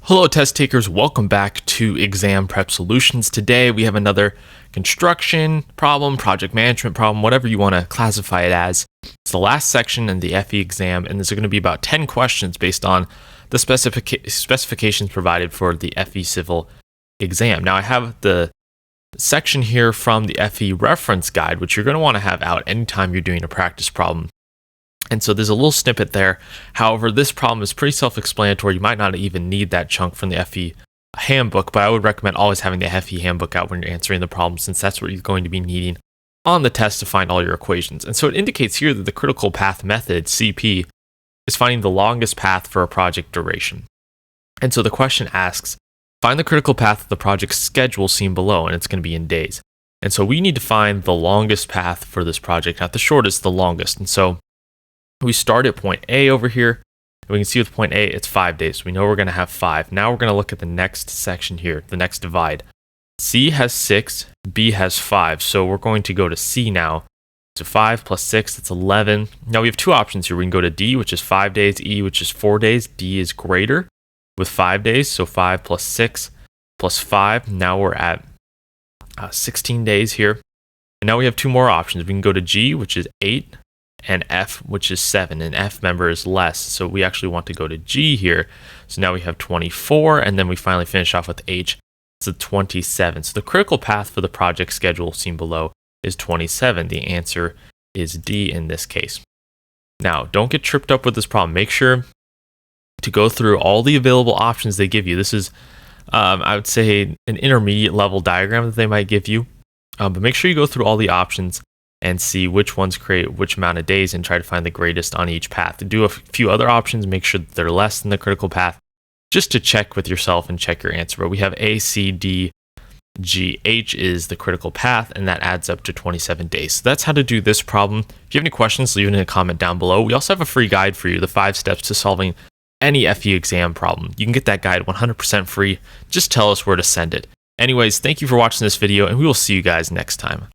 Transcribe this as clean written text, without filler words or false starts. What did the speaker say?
Hello test takers, welcome back to Exam Prep Solutions. Today we have another construction problem, project management problem, whatever you want to classify it as. It's the last section in the FE exam, and there's going to be about 10 questions based on the specifications provided for the FE Civil exam. Now I have the section here from the FE reference guide, which you're going to want to have out anytime you're doing a practice problem. And so there's a little snippet there. However, this problem is pretty self-explanatory. You might not even need that chunk from the FE handbook, but I would recommend always having the FE handbook out when you're answering the problem, since that's what you're going to be needing on the test to find all your equations. And so it indicates here that the critical path method, CP, is finding the longest path for a project duration. And so the question asks, find the critical path of the project schedule seen below, and it's going to be in days. And so we need to find the longest path for this project, not the shortest, the longest. And so we start at point A over here. We can see with point A, it's 5 days. We know we're going to have 5. Now we're going to look at the next section here, the next divide. C has 6, B has 5. So we're going to go to C now. So 5 plus 6, that's 11. Now we have two options here. We can go to D, which is 5 days, E, which is 4 days. D is greater with 5 days. So 5 plus 6 plus 5. Now we're at 16 days here. And now we have two more options. We can go to G, which is 8. And F, which is 7, and F, member, is less. So we actually want to go to G here. So now we have 24, and then we finally finish off with H. So 27. So the critical path for the project schedule seen below is 27. The answer is D in this case. Now, don't get tripped up with this problem. Make sure to go through all the available options they give you. This is, I would say, an intermediate level diagram that they might give you. But make sure you go through all the options and see which ones create which amount of days and try to find the greatest on each path. Do a few other options, make sure that they're less than the critical path, just to check with yourself and check your answer. But we have A, C, D, G, H is the critical path, and that adds up to 27 days. So that's how to do this problem. If you have any questions, leave it in a comment down below. We also have a free guide for you, the 5 steps to solving any FE exam problem. You can get that guide 100% free. Just tell us where to send it. Anyways, thank you for watching this video, and we will see you guys next time.